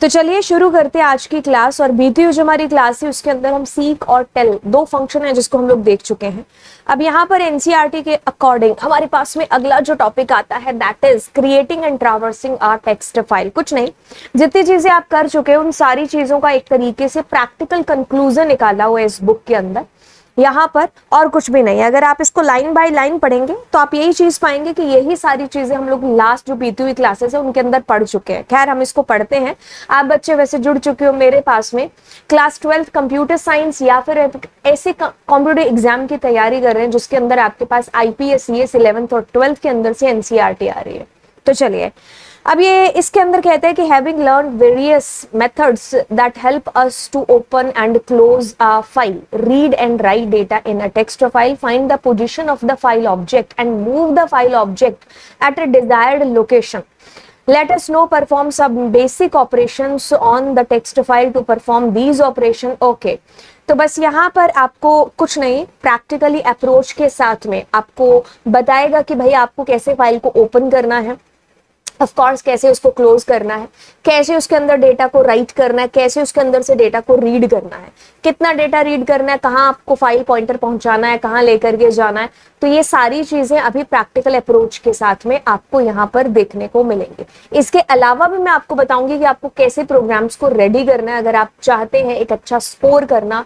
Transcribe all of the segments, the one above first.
तो चलिए शुरू करते हैं आज की क्लास। और बीती हुई जो हमारी क्लास है उसके अंदर हम सीक और टेल दो फंक्शन है जिसको हम लोग देख चुके हैं। अब यहाँ पर एनसीईआरटी के अकॉर्डिंग हमारे पास में अगला जो टॉपिक आता है that is creating and traversing our text file. कुछ नहीं, जितनी चीजें आप कर चुके हैं उन सारी चीजों का एक तरीके से प्रैक्टिकल कंक्लूजन निकाला हुआ है इस बुक के अंदर यहाँ पर, और कुछ भी नहीं। अगर आप इसको लाइन बाय लाइन पढ़ेंगे तो आप यही चीज पाएंगे कि यही सारी चीजें हम लोग लास्ट जो बीती हुई क्लासेस है उनके अंदर पढ़ चुके हैं। खैर हम इसको पढ़ते हैं। आप बच्चे वैसे जुड़ चुके हो मेरे पास में क्लास 12 कंप्यूटर साइंस या फिर ऐसे कंप्यूटर एग्जाम की तैयारी कर रहे हैं जिसके अंदर आपके पास आईपीएस सीएस 11th और 12th के अंदर से एनसीईआरटी आ रही है। तो चलिए अब ये इसके अंदर कहते हैं कि having learn various methods that help us to open and close a file, read and write data in a text file, find the position of the file object and move the file object at a desired location. Let us know perform some basic operations on the text file to perform these operation. Okay. तो बस यहाँ पर आपको कुछ नहीं, practically approach के साथ में आपको बताएगा कि भाई आपको कैसे फाइल को ओपन करना है, ऑफ कोर्स कैसे उसको क्लोज करना है, कैसे उसके अंदर डेटा को राइट करना है, कैसे उसके अंदर से डेटा को रीड करना है, कितना डेटा रीड करना है, कहाँ आपको फाइल पॉइंटर पहुंचाना है, कहाँ लेकर के जाना है। तो ये सारी चीजें अभी प्रैक्टिकल अप्रोच के साथ में आपको यहाँ पर देखने को मिलेंगे। इसके अलावा भी मैं आपको बताऊंगी कि आपको कैसे प्रोग्राम्स को रेडी करना है अगर आप चाहते हैं एक अच्छा स्कोर करना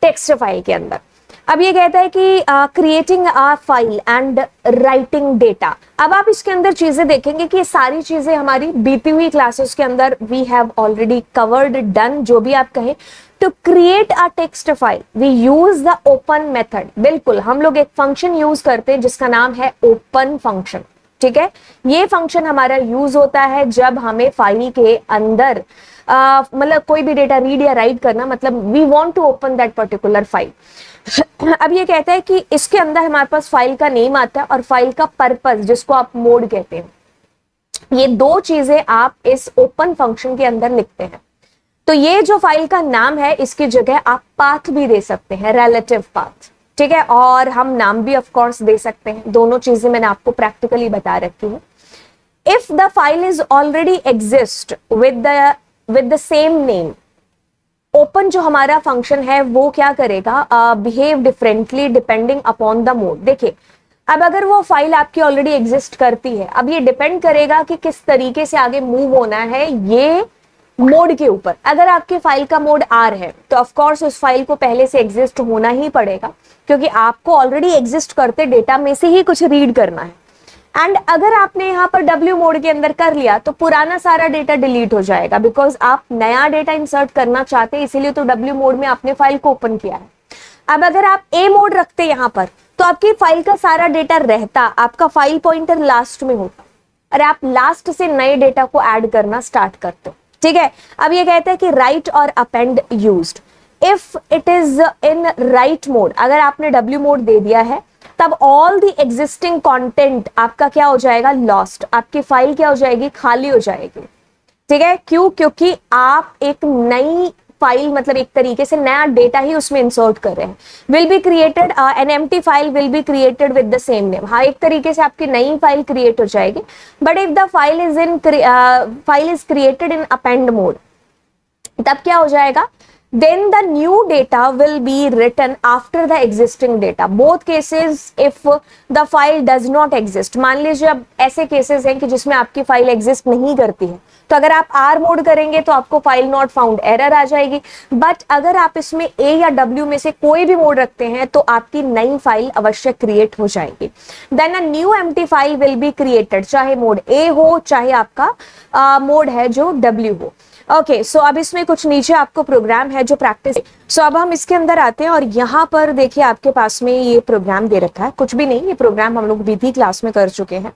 टेक्स्ट फाइल के अंदर। अब ये कहता है कि creating a file and writing data. अब आप इसके अंदर चीजें देखेंगे कि ये सारी चीजें हमारी बीती हुई क्लासेस के अंदर we have already covered done. जो भी आप कहें to create a text file we use the open method. बिल्कुल, हम लोग एक फंक्शन यूज करते हैं जिसका नाम है ओपन फंक्शन। ठीक है, ये फंक्शन हमारा यूज होता है जब हमें फाइल के अंदर मतलब कोई भी डेटा रीड या राइट करना, मतलब we want to open that particular file. अब ये कहता है कि इसके अंदर हमारे पास फाइल का नेम आता है और फाइल का पर्पस जिसको आप मोड कहते हैं। ये दो चीजें आप इस ओपन फंक्शन के अंदर लिखते हैं। तो ये जो फाइल का नाम है इसकी जगह आप पाथ भी दे सकते हैं, रिलेटिव पाथ। ठीक है, और हम नाम भी ऑफ कोर्स दे सकते हैं। दोनों चीजें मैंने आपको प्रैक्टिकली बता रखी है। If the file is already exist with the same name, open जो हमारा फंक्शन है वो क्या करेगा, behave differently depending upon the mode. देखिए, अब अगर वो फाइल आपकी ऑलरेडी एग्जिस्ट करती है, अब ये डिपेंड करेगा कि किस तरीके से आगे मूव होना है ये मोड के ऊपर। अगर आपके फाइल का मोड आर है तो ऑफ कोर्स उस फाइल को पहले से एग्जिस्ट होना ही पड़ेगा, क्योंकि आपको ऑलरेडी एग्जिस्ट करते डेटा में से ही कुछ रीड करना है। एंड अगर आपने यहाँ पर W मोड के अंदर कर लिया तो पुराना सारा डेटा डिलीट हो जाएगा, बिकॉज आप नया डेटा इंसर्ट करना चाहते हैं, इसीलिए तो W मोड में आपने फाइल को ओपन किया है। अब अगर आप A मोड रखते यहाँ पर तो आपकी फाइल का सारा डेटा रहता, आपका फाइल पॉइंटर लास्ट में होता और आप लास्ट से नए डेटा को ऐड करना स्टार्ट करते हो। ठीक है, अब ये कहते हैं कि राइट और append used. If it is in right mode, अगर आपने W मोड दे दिया है तब ऑल द एग्जिस्टिंग कंटेंट आपका क्या हो जाएगा, लॉस्ट। आपकी फाइल क्या हो जाएगी, खाली हो जाएगी। ठीक है, क्यों? क्योंकि आप एक नई फाइल, मतलब एक तरीके से नया डेटा ही उसमें इंसर्ट कर रहे हैं। Will be created an empty file will be created with the same name. हाँ, एक तरीके से आपकी नई फाइल क्रिएट हो जाएगी। But if the file is created in append mode, तब क्या हो जाएगा, then the new data will be written after the existing data. Both cases if the file does not exist. मान लीजिए अब ऐसे केसेस हैं कि जिसमें आपकी फाइल एग्जिस्ट नहीं करती है, तो अगर आप R मोड करेंगे तो आपको फाइल नॉट फाउंड एरर आ जाएगी। बट अगर आप इसमें A या W में से कोई भी मोड रखते हैं तो आपकी नई फाइल अवश्य क्रिएट हो जाएगी। Then a new empty file will be created, चाहे मोड A हो चाहे आपका मोड है जो W हो। ओके, सो अब इसमें कुछ नीचे आपको प्रोग्राम है जो प्रैक्टिस। सो अब हम इसके अंदर आते हैं और यहाँ पर देखिए आपके पास में ये प्रोग्राम दे रखा है। कुछ भी नहीं, ये प्रोग्राम हम लोग बीती क्लास में कर चुके हैं।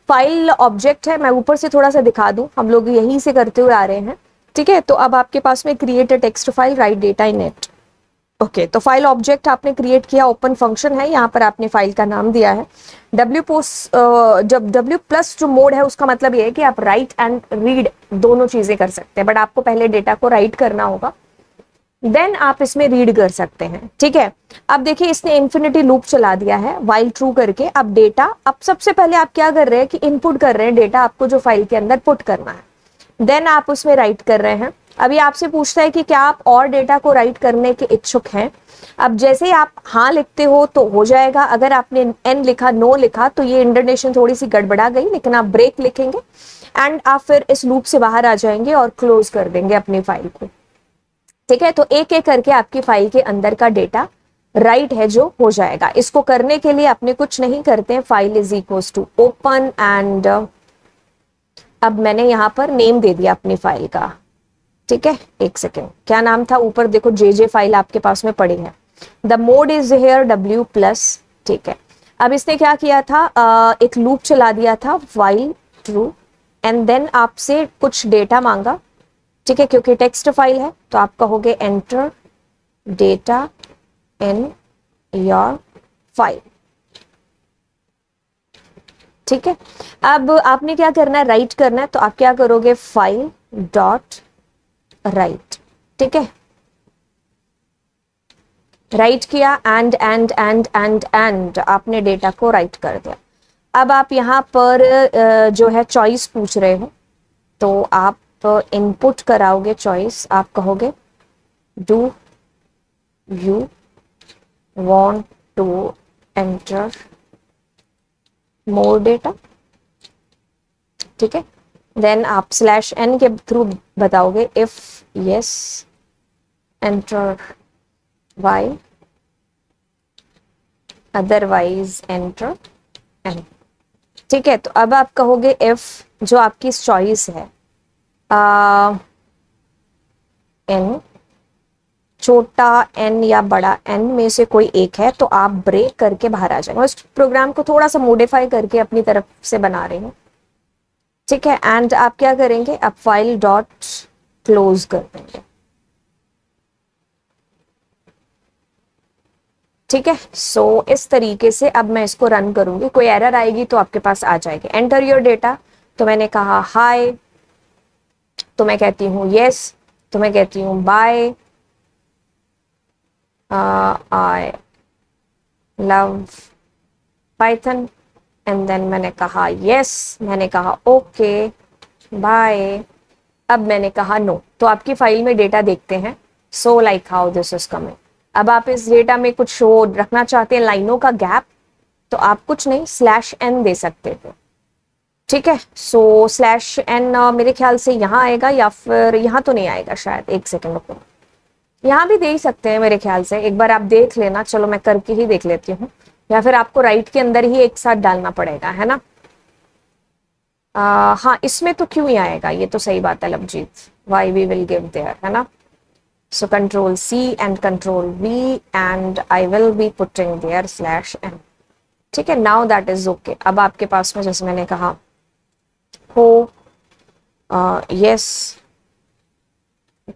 फाइल ऑब्जेक्ट है, मैं ऊपर से थोड़ा सा दिखा दूं, हम लोग यहीं से करते हुए आ रहे हैं। ठीक है, तो अब आपके पास में create a text file, right data in it. Okay, तो फाइल ऑब्जेक्ट आपने क्रिएट किया, ओपन फंक्शन है, यहाँ पर आपने फाइल का नाम दिया है W पोस्ट। जब W+ जो मोड है उसका मतलब ये है कि आप राइट एंड रीड दोनों चीजें कर सकते हैं, बट आपको पहले डेटा को राइट करना होगा, देन आप इसमें रीड कर सकते हैं। ठीक है, अब देखिए इसने इन्फिनिटी लूप चला दिया है व्हाइल ट्रू करके। अब डेटा, अब सबसे पहले आप क्या कर रहे हैं कि इनपुट कर रहे हैं डेटा, आपको जो फाइल के अंदर पुट करना है। देन आप उसमें राइट कर रहे हैं। अभी आपसे पूछता है कि क्या आप और डेटा को राइट करने के इच्छुक हैं। अब जैसे ही आप हाँ लिखते हो तो हो जाएगा, अगर आपने एन लिखा, नो लिखा, तो ये इंटरनेशन थोड़ी सी गड़बड़ा गई, लेकिन आप ब्रेक लिखेंगे एंड आप फिर इस लूप से बाहर आ जाएंगे और क्लोज कर देंगे अपनी फाइल को। ठीक है, तो एक एक करके आपकी फाइल के अंदर का डेटा राइट है जो हो जाएगा। इसको करने के लिए अपने कुछ नहीं करते हैं, file is equals to open and अब मैंने यहाँ पर नेम दे दिया अपनी फाइल का। ठीक है, एक सेकेंड, क्या नाम था, ऊपर देखो जे फाइल आपके पास में पड़ी है। The mode is here W plus. ठीक है, अब इसने क्या किया था, एक लूप चला दिया था while ट्रू एंड देन आपसे कुछ डेटा मांगा। ठीक है, क्योंकि टेक्स्ट फाइल है तो आप कहोगे enter data in your file. ठीक है, अब आपने क्या करना है, राइट करना है, तो आप क्या करोगे, फाइल डॉट राइट। ठीक है, राइट किया एंड आपने डेटा को राइट कर दिया। अब आप यहाँ पर जो है चॉइस पूछ रहे हो, तो आप इनपुट कराओगे चॉइस। आप कहोगे do you want to enter more data. ठीक है, देन आप /n के थ्रू बताओगे if yes enter y, otherwise enter n। ठीक है, तो अब आप कहोगे if जो आपकी चॉइस है n, छोटा n या बड़ा n में से कोई एक है, तो आप ब्रेक करके बाहर आ जाएंगे। इस प्रोग्राम को थोड़ा सा मॉडिफाई करके अपनी तरफ से बना रहे हैं। ठीक है, एंड आप क्या करेंगे, आप फाइल डॉट क्लोज कर देंगे। ठीक है, सो इस तरीके से अब मैं इसको रन करूंगी, कोई एरर आएगी तो आपके पास आ जाएगी। एंटर योर डेटा, तो मैंने कहा हाय, तो मैं कहती हूँ यस, तो मैं कहती हूँ bye, I love Python and then मैंने कहा यस, मैंने कहा ओके बाय, अब मैंने कहा नो। तो आपकी फाइल में डेटा देखते हैं, so like how this is coming. अब आप इस डेटा में कुछ शो रखना चाहते हैं, लाइनों का गैप, तो आप कुछ नहीं /n दे सकते थे। ठीक है, सो /n मेरे ख्याल से यहाँ आएगा या फिर यहाँ तो नहीं आएगा शायद, एक सेकेंड रुको, यहाँ भी दे ही सकते हैं मेरे ख्याल से, एक बार आप देख लेना। चलो मैं करके ही देख लेती हूँ, या फिर आपको राइट के अंदर ही एक साथ डालना पड़ेगा, है ना। हाँ, इसमें तो क्यों ही आएगा, ये तो सही बात है Lovejeet, why we will give there, है ना। So control C and control V and I will be putting there /n। ठीक है, now that is okay। अब आपके पास में जैसे मैंने कहा हो yes,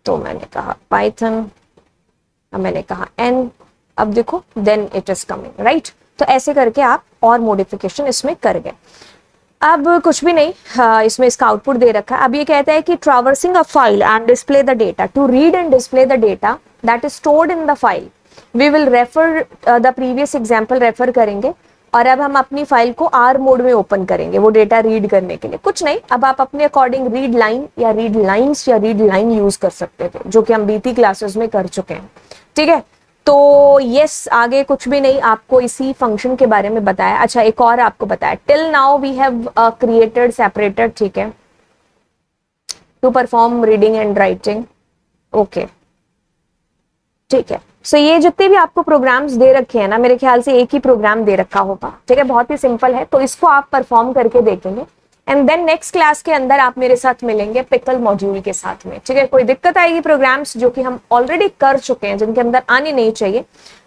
तो मैंने कहा Python, अब मैंने कहा n, अब देखो then it is coming, right। तो ऐसे करके आप और मॉडिफिकेशन इसमें कर गए। अब कुछ भी नहीं, इसमें इसका आउटपुट दे रखा है। अब ये कहता है कि traversing a file and display the data, to read and display the data that is stored in the file we will refer the previous example, refer करेंगे। और अब हम अपनी फाइल को R मोड में ओपन करेंगे वो डेटा रीड करने के लिए। कुछ नहीं, अब आप अपने अकॉर्डिंग रीड लाइन या रीड लाइन्स या रीड लाइन यूज कर सकते थे, जो कि हम बीती क्लासेस में कर चुके हैं। ठीक है, तो यस, आगे कुछ भी नहीं, आपको इसी फंक्शन के बारे में बताया। अच्छा, एक और आपको बताया, till now we have created separated, ठीक है, to perform reading and writing. Okay, ठीक है, सो ये जितने भी आपको प्रोग्राम्स दे रखे हैं ना, मेरे ख्याल से एक ही प्रोग्राम दे रखा होगा। ठीक है, बहुत ही सिंपल है, तो इसको आप परफॉर्म करके देखेंगे एंड देन नेक्स्ट क्लास के अंदर आप मेरे साथ मिलेंगे पिकल मॉड्यूल के साथ में। ठीक है, कोई दिक्कत आएगी प्रोग्राम्स जो कि हम ऑलरेडी कर चुके हैं, जिनके अंदर आनी नहीं चाहिए,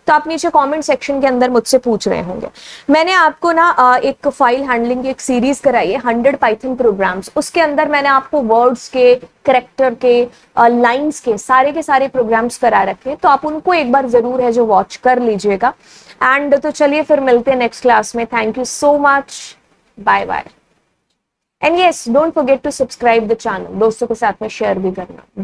तो आप नीचे कमेंट सेक्शन के अंदर मुझसे पूछ रहे होंगे। मैंने आपको ना एक फाइल हैंडलिंग की एक सीरीज कराई है 100 पाइथन प्रोग्राम्स, उसके अंदर मैंने आपको वर्ड्स के, कैरेक्टर के, लाइंस के सारे प्रोग्राम्स करा रखे हैं, तो आप उनको एक बार जरूर है जो वॉच कर लीजिएगा। एंड तो चलिए फिर मिलते हैं नेक्स्ट क्लास में। Thank you so much, bye bye. And yes, don't forget to subscribe the channel, दोस्तों के साथ में शेयर भी करना।